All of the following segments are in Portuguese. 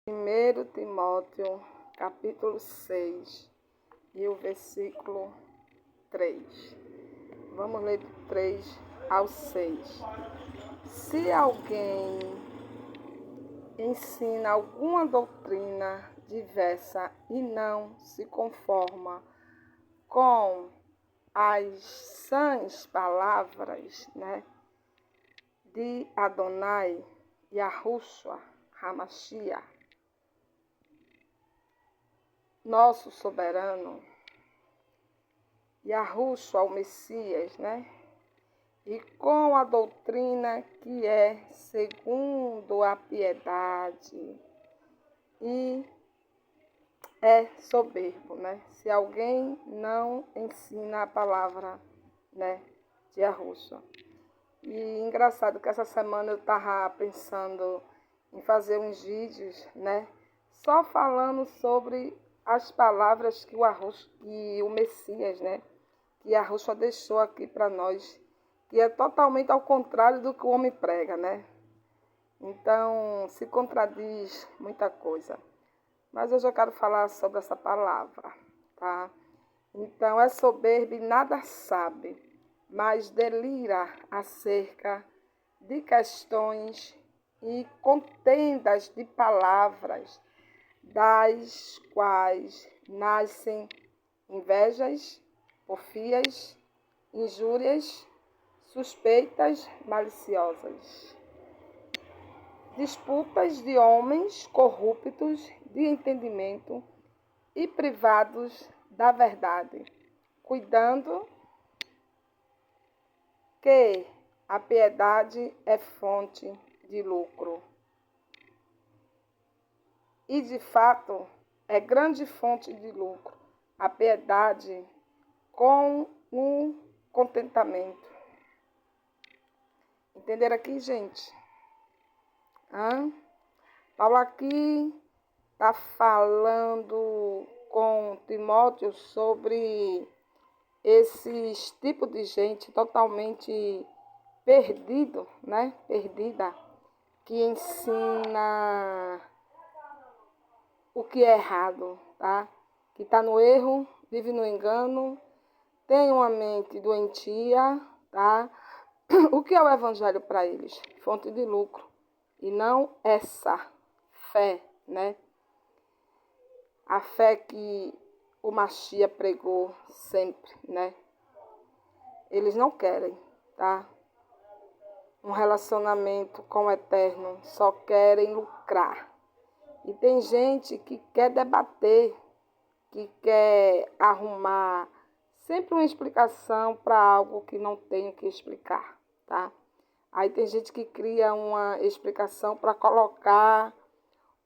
1 Timóteo, capítulo 6, e o versículo 3. Vamos ler do 3 ao 6. Se alguém ensina alguma doutrina diversa e não se conforma com as sãs palavras, de Adonai, Yahushua, Hamashia, nosso soberano, Yahushua, o Messias, e com a doutrina que é segundo a piedade, e é soberbo, se alguém não ensina a palavra, de Yahushua. E engraçado que essa semana eu estava pensando em fazer uns vídeos, só falando sobre as palavras que o Messias, que Yahushua deixou aqui para nós, que é totalmente ao contrário do que o homem prega, Então, se contradiz muita coisa. Mas hoje eu quero falar sobre essa palavra, tá? Então, é soberbo e nada sabe, mas delira acerca de questões e contendas de palavras, das quais nascem invejas, porfias, injúrias, suspeitas maliciosas, disputas de homens corruptos de entendimento e privados da verdade, cuidando que a piedade é fonte de lucro. E, de fato, é grande fonte de lucro a piedade com o contentamento. Entenderam aqui, gente? Paulo aqui está falando com Timóteo sobre esses tipos de gente totalmente perdido, perdida, que ensina o que é errado, tá? Que está no erro, vive no engano, tem uma mente doentia, tá? O que é o evangelho para eles? Fonte de lucro. E não essa fé, A fé que o Machia pregou sempre, Eles não querem, tá? Um relacionamento com o Eterno, só querem lucrar. E tem gente que quer debater, que quer arrumar sempre uma explicação para algo que não tem o que explicar, tá? Aí tem gente que cria uma explicação para colocar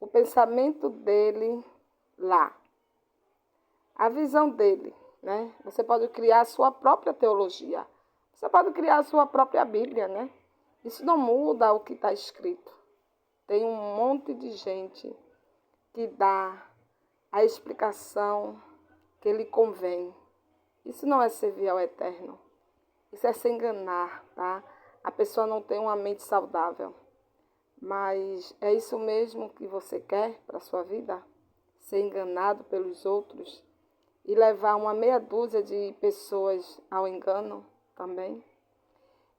o pensamento dele lá, a visão dele, Você pode criar a sua própria teologia, você pode criar a sua própria Bíblia, Isso não muda o que está escrito. Tem um monte de gente que dá a explicação que lhe convém. Isso não é servir ao Eterno. Isso é se enganar, tá? A pessoa não tem uma mente saudável. Mas é isso mesmo que você quer para a sua vida? Ser enganado pelos outros e levar uma meia dúzia de pessoas ao engano também?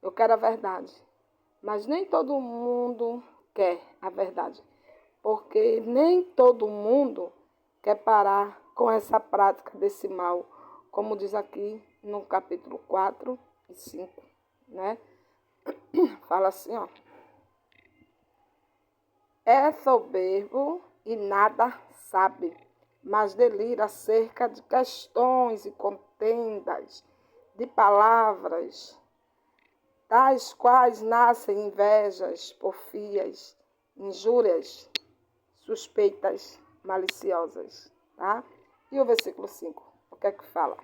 Eu quero a verdade. Mas nem todo mundo quer a verdade. Porque nem todo mundo quer parar com essa prática desse mal, como diz aqui no capítulo 4 e 5, Fala assim, É soberbo e nada sabe, mas delira acerca de questões e contendas de palavras, das quais nascem invejas, porfias, injúrias, suspeitas maliciosas, tá? E o versículo 5, o que é que fala?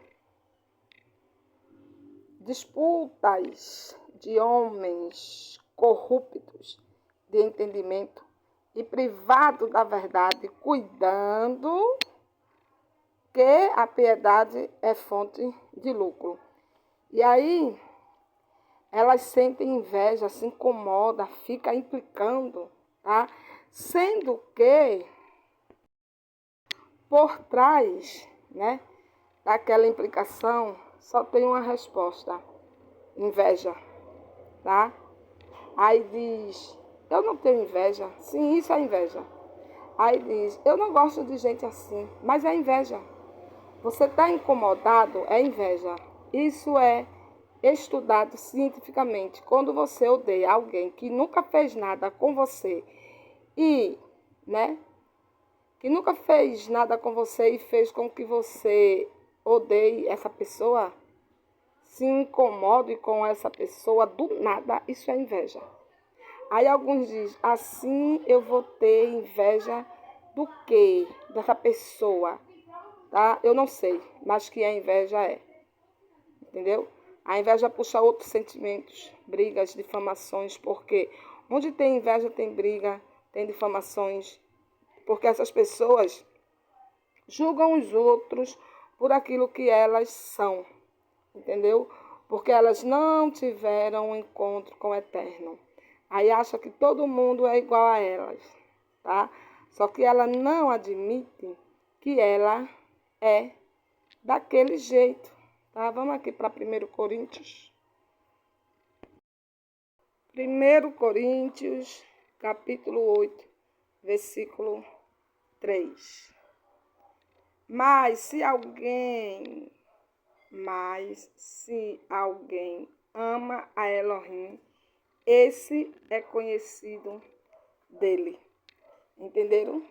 Disputas de homens corruptos de entendimento e privado da verdade, cuidando que a piedade é fonte de lucro. E aí, elas sentem inveja, se incomoda, fica implicando, tá? Sendo que por trás, né, daquela implicação, só tem uma resposta: inveja, tá? Aí diz, eu não tenho inveja. Sim, isso é inveja. Aí diz, eu não gosto de gente assim, mas é inveja. Você está incomodado, é inveja. Isso é estudado cientificamente. Quando você odeia alguém que nunca fez nada com você e, né, que nunca fez nada com você e fez com que você odeie essa pessoa, se incomode com essa pessoa do nada, isso é inveja. Aí alguns dizem, assim eu vou ter inveja do quê? Dessa pessoa, tá? Eu não sei, mas que a inveja é, entendeu? A inveja puxa outros sentimentos, brigas, difamações, porque onde tem inveja tem briga, tem difamações, porque essas pessoas julgam os outros por aquilo que elas são, entendeu? Porque elas não tiveram um encontro com o Eterno. Aí acha que todo mundo é igual a elas, tá? Só que ela não admite que ela é daquele jeito, tá? Vamos aqui para 1 Coríntios. 1 Coríntios, capítulo 8, versículo 3. Mas se alguém ama a Elohim, esse é conhecido dele. Entenderam?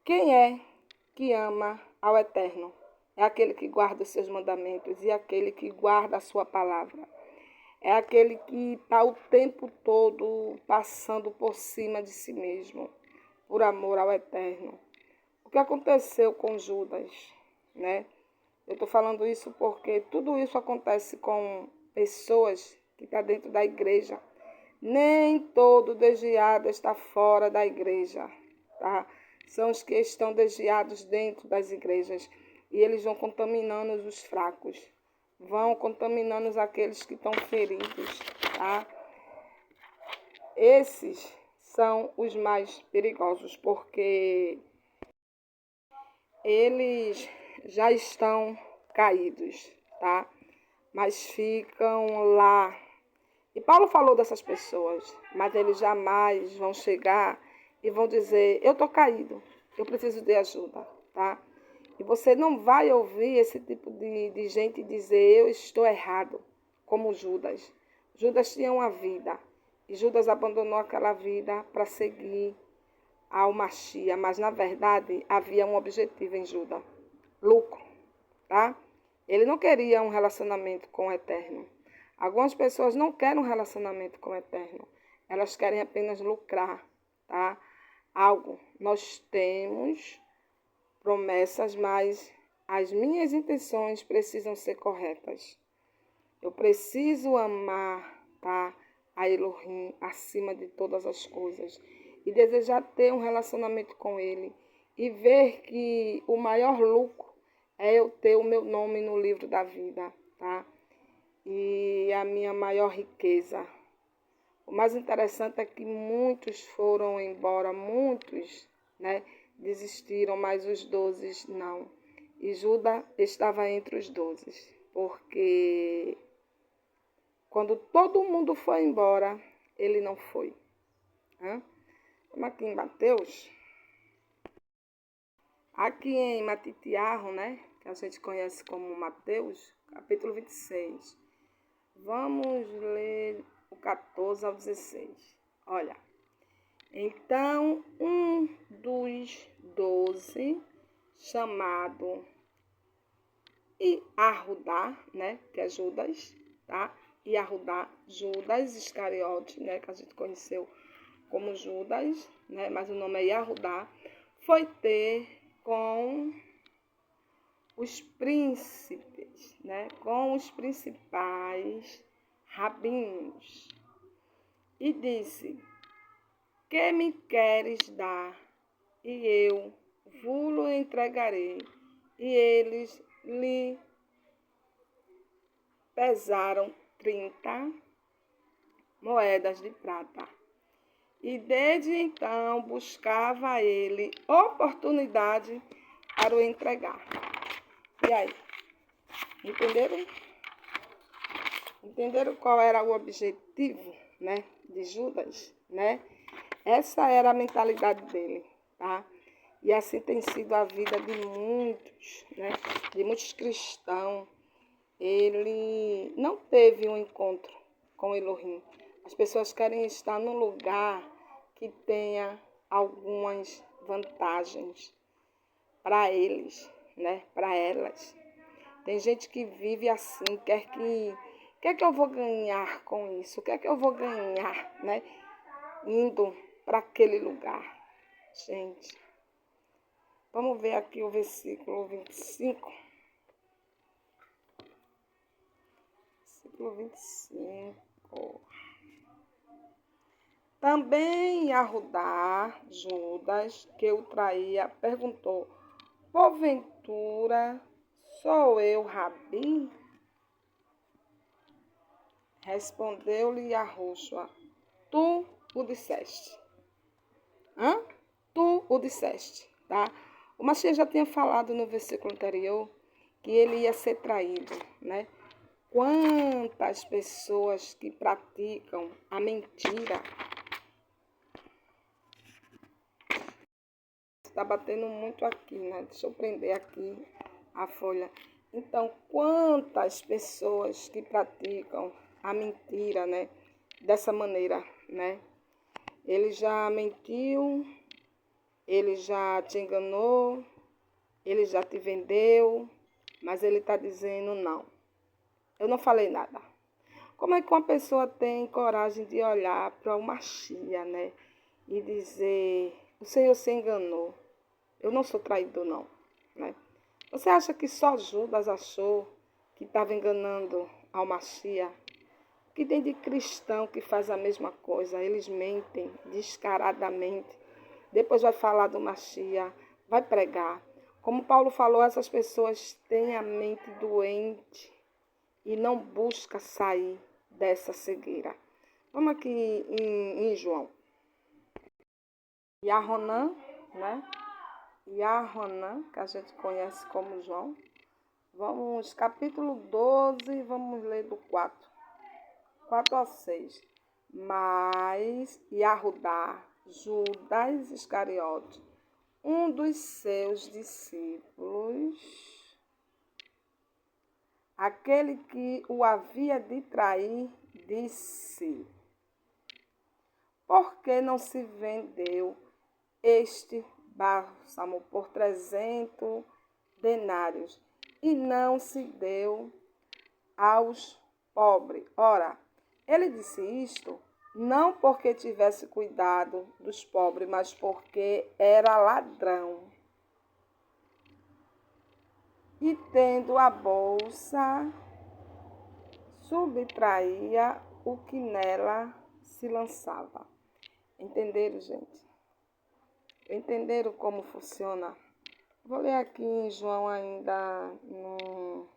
Quem é que ama ao Eterno? É aquele que guarda os seus mandamentos e aquele que guarda a sua palavra. É aquele que está o tempo todo passando por cima de si mesmo, por amor ao Eterno. O que aconteceu com Judas, né? Eu estou falando isso porque tudo isso acontece com pessoas que estão dentro da igreja. Nem todo desviado está fora da igreja, tá? São os que estão desviados dentro das igrejas. E eles vão contaminando os fracos. Vão contaminando aqueles que estão feridos, tá? Esses são os mais perigosos, porque eles já estão caídos, tá? Mas ficam lá. E Paulo falou dessas pessoas, mas eles jamais vão chegar e vão dizer, eu estou caído, eu preciso de ajuda, tá? E você não vai ouvir esse tipo de gente dizer, eu estou errado, como Judas. Judas tinha uma vida, e Judas abandonou aquela vida para seguir ao Machia, mas na verdade havia um objetivo em Judas, lucro, tá? Ele não queria um relacionamento com o Eterno. Algumas pessoas não querem um relacionamento com o Eterno. Elas querem apenas lucrar, tá? Algo. Nós temos promessas, mas as minhas intenções precisam ser corretas. Eu preciso amar, tá, a Elohim acima de todas as coisas e desejar ter um relacionamento com Ele e ver que o maior lucro é eu ter o meu nome no livro da vida, tá? E a minha maior riqueza. O mais interessante é que muitos foram embora, muitos, né, desistiram, mas os 12 não. E Judas estava entre os 12, porque quando todo mundo foi embora, ele não foi. Vamos aqui em Mateus. Aqui em Matitiarro, né, que a gente conhece como Mateus, capítulo 26. Vamos ler o 14 ao 16. Olha. Então, um dos 12, chamado Arrudá, né, que é Judas, tá? Arrudá, Judas Iscariote, né, que a gente conheceu como Judas, né, mas o nome é Arrudá, foi ter com os príncipes, né, com os principais rabinos, e disse, que me queres dar, e eu vou-lo entregarei. E eles lhe pesaram 30 moedas de prata. E desde então buscava ele oportunidade para o entregar. E aí? Entenderam? Entenderam qual era o objetivo, né, de Judas, né? Essa era a mentalidade dele, tá? E assim tem sido a vida de muitos, né? De muitos cristãos. Ele não teve um encontro com Elohim. As pessoas querem estar num lugar que tenha algumas vantagens para eles, né? Para elas. Tem gente que vive assim, o que é que eu vou ganhar com isso? O que é que eu vou ganhar, né? Indo para aquele lugar. Gente, vamos ver aqui o versículo 25. Versículo 25. Também Arrudá, Judas, que o traía, perguntou: porventura sou eu, Rabi? Respondeu-lhe Yahushua: tu o disseste. Hã? Tu o disseste, tá? O Machia já tinha falado no versículo anterior que ele ia ser traído, né? Quantas pessoas que praticam a mentira. Está batendo muito aqui, né? Deixa eu prender aqui a folha. Então, quantas pessoas que praticam a mentira, né? Dessa maneira, né? Ele já mentiu, ele já te enganou, ele já te vendeu, mas ele está dizendo não. Eu não falei nada. Como é que uma pessoa tem coragem de olhar para uma chia, né? E dizer, o Senhor se enganou. Eu não sou traidor, não, né? Você acha que só Judas achou que estava enganando ao Machia? Que tem de cristão que faz a mesma coisa. Eles mentem descaradamente. Depois vai falar do Machia, vai pregar. Como Paulo falou, essas pessoas têm a mente doente e não busca sair dessa cegueira. Vamos aqui em João. Yaronã, né? Yaronã, que a gente conhece como João. Vamos, capítulo 12, vamos ler do 4 a 6. Mas Yahudá, Judas Iscariote, um dos seus discípulos, aquele que o havia de trair, disse: por que não se vendeu este bálsamo por 300 denários e não se deu aos pobres? Ora, ele disse isto não porque tivesse cuidado dos pobres, mas porque era ladrão. E tendo a bolsa, subtraía o que nela se lançava. Entenderam, gente? Entenderam como funciona? Vou ler aqui em João ainda no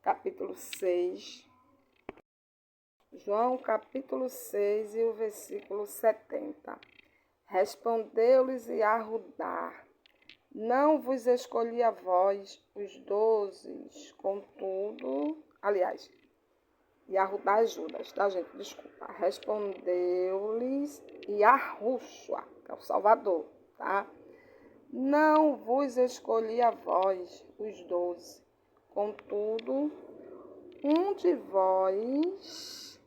capítulo 6. João capítulo 6 e o versículo 70. Respondeu-lhes Yahudá: não vos escolhi a vós, os 12, contudo... Aliás, Yahudá e Judas, tá, gente? Desculpa. Respondeu-lhes Yahushua, que é o Salvador, tá? Não vos escolhi a vós, os 12. Contudo, um de vós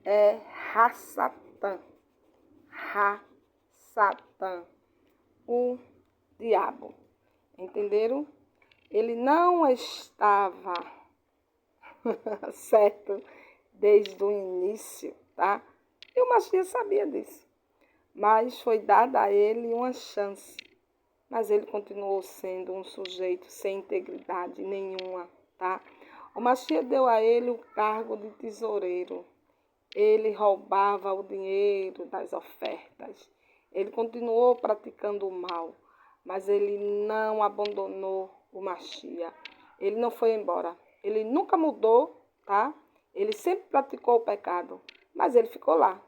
é Rassatã. Rassatã, o diabo. Entenderam? Ele não estava certo desde o início, tá? E o Machia sabia disso. Mas foi dada a ele uma chance. Mas ele continuou sendo um sujeito sem integridade nenhuma, tá? O Machia deu a ele o cargo de tesoureiro. Ele roubava o dinheiro das ofertas. Ele continuou praticando o mal, mas ele não abandonou o Machia. Ele não foi embora. Ele nunca mudou, tá? Ele sempre praticou o pecado, mas ele ficou lá.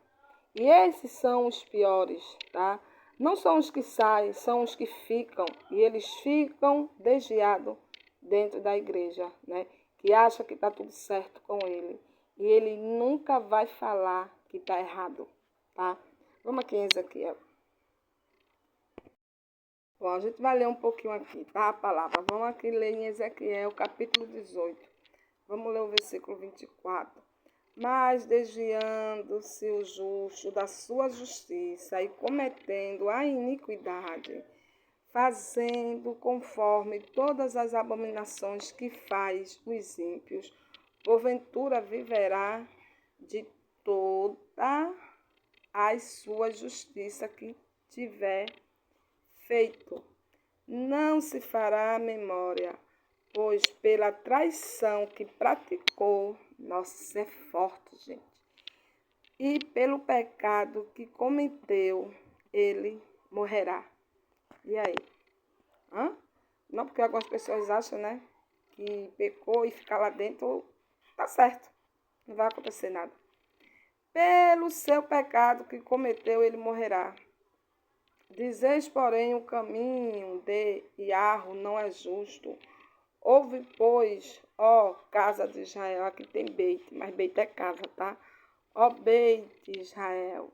E esses são os piores, tá? Não são os que saem, são os que ficam. E eles ficam desviados dentro da igreja, né? Que acha que está tudo certo com ele. E ele nunca vai falar que está errado, tá? Vamos aqui em Ezequiel. Bom, a gente vai ler um pouquinho aqui, tá? A palavra. Vamos aqui ler em Ezequiel, capítulo 18. Vamos ler o versículo 24. Mas desviando-se o justo da sua justiça e cometendo a iniquidade, fazendo conforme todas as abominações que faz os ímpios, porventura viverá de toda a sua justiça que tiver feito. Não se fará memória, pois pela traição que praticou, nossa, isso é forte, gente, e pelo pecado que cometeu, ele morrerá. E aí? Não, porque algumas pessoas acham, né, que pecou e ficar lá dentro, tá certo, não vai acontecer nada. Pelo seu pecado que cometeu, ele morrerá. Dizeis, porém, o caminho de Iarro não é justo. Ouve, pois, ó casa de Israel, aqui tem Beit, mas Beit é casa, tá? Ó Beit de Israel,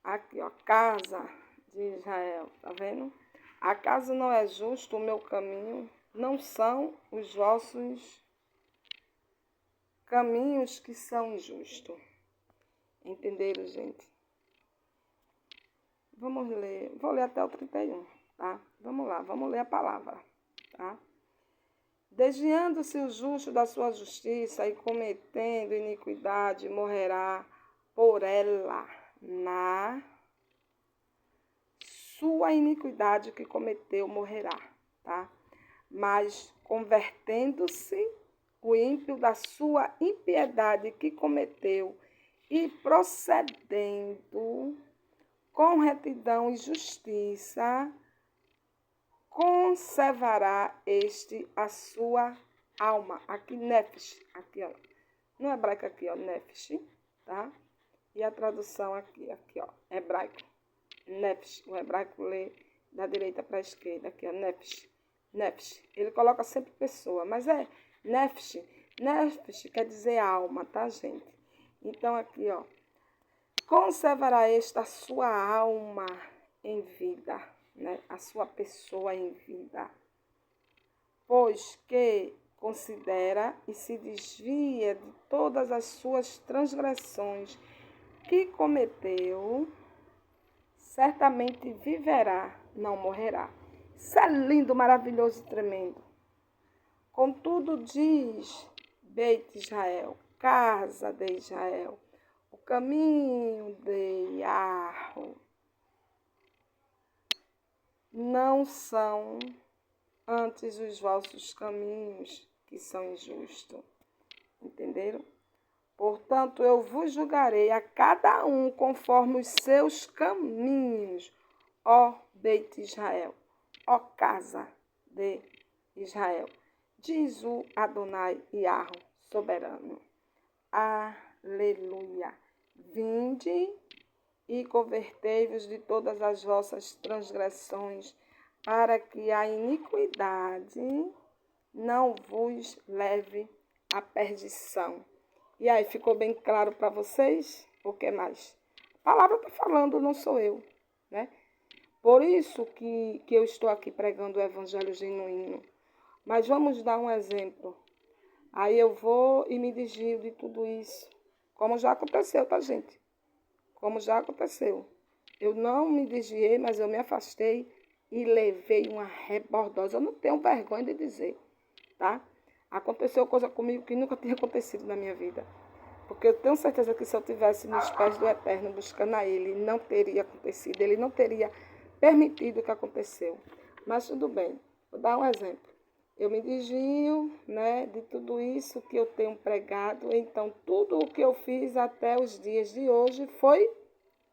aqui, ó, casa de Israel, tá vendo? Acaso não é justo o meu caminho? Não são os vossos caminhos que são justos. Entenderam, gente? Vamos ler, vou ler até o 31, tá? Vamos lá, vamos ler a palavra, tá? Desviando-se o justo da sua justiça e cometendo iniquidade, morrerá por ela na sua iniquidade que cometeu, morrerá, tá? Mas convertendo-se o ímpio da sua impiedade que cometeu e procedendo com retidão e justiça, conservará este a sua alma. Aqui, nefesh, aqui, ó. No hebraico aqui, ó, nefesh, tá? E a tradução aqui, ó, hebraico. Nefesh, o hebraico lê da direita para a esquerda, aqui, ó, nefesh. Nefesh, ele coloca sempre pessoa, mas é nefesh. Nefesh quer dizer alma, tá, gente? Então, aqui, ó. Conservará esta sua alma em vida, né? A sua pessoa em vida. Pois que considera e se desvia de todas as suas transgressões que cometeu, certamente viverá, não morrerá. Isso é lindo, maravilhoso e tremendo. Contudo, diz Beit Israel, casa de Israel, o caminho de Iarro não são antes os vossos caminhos que são injustos. Entenderam? Portanto, eu vos julgarei a cada um conforme os seus caminhos, ó Beit Israel, ó casa de Israel. Diz o Adonai Iarro, soberano. Aleluia. Vinde e convertei-vos de todas as vossas transgressões, para que a iniquidade não vos leve à perdição. E aí, ficou bem claro para vocês? O que mais? A palavra está falando, não sou eu, né? Por isso que eu estou aqui pregando o evangelho genuíno. Mas vamos dar um exemplo. Aí eu vou e me desvio de tudo isso. Como já aconteceu, tá, gente? Como já aconteceu. Eu não me desviei, mas eu me afastei e levei uma rebordosa. Eu não tenho vergonha de dizer, tá? Aconteceu coisa comigo que nunca tinha acontecido na minha vida. Porque eu tenho certeza que se eu estivesse nos pés do Eterno buscando a Ele, não teria acontecido. Ele não teria permitido o que aconteceu. Mas tudo bem. Vou dar um exemplo. Eu me desvio, né, de tudo isso que eu tenho pregado. Então, tudo o que eu fiz até os dias de hoje foi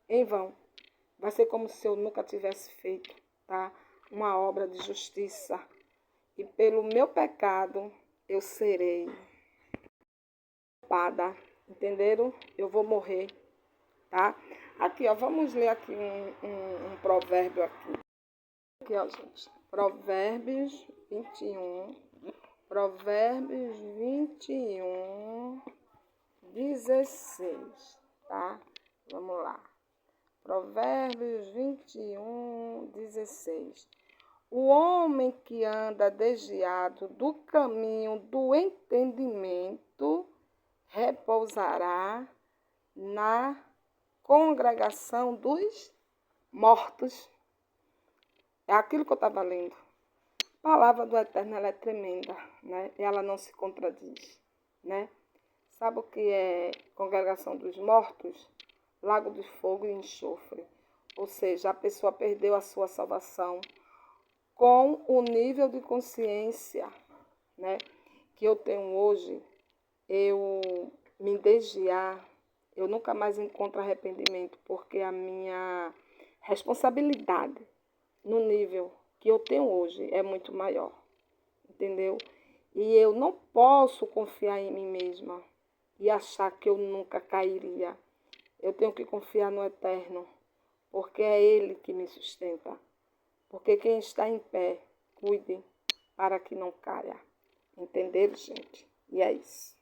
em vão. Vai ser como se eu nunca tivesse feito, tá? Uma obra de justiça. E pelo meu pecado, eu serei culpada. Entenderam? Eu vou morrer, tá? Aqui, ó, vamos ler aqui um provérbio aqui. Aqui, ó, gente. Provérbios 21. Provérbios 21, 16, tá? Vamos lá. Provérbios 21, 16. O homem que anda desviado do caminho do entendimento repousará na congregação dos mortos. É aquilo que eu estava lendo. A palavra do Eterno, ela é tremenda, né? E ela não se contradiz, né? Sabe o que é congregação dos mortos? Lago de fogo e enxofre. Ou seja, a pessoa perdeu a sua salvação com o nível de consciência, né, que eu tenho hoje. Eu me desviar, eu nunca mais encontro arrependimento, porque a minha responsabilidade no nível que eu tenho hoje é muito maior, entendeu? E eu não posso confiar em mim mesma e achar que eu nunca cairia. Eu tenho que confiar no Eterno, porque é Ele que me sustenta. Porque quem está em pé, cuide para que não caia. Entenderam, gente? E é isso.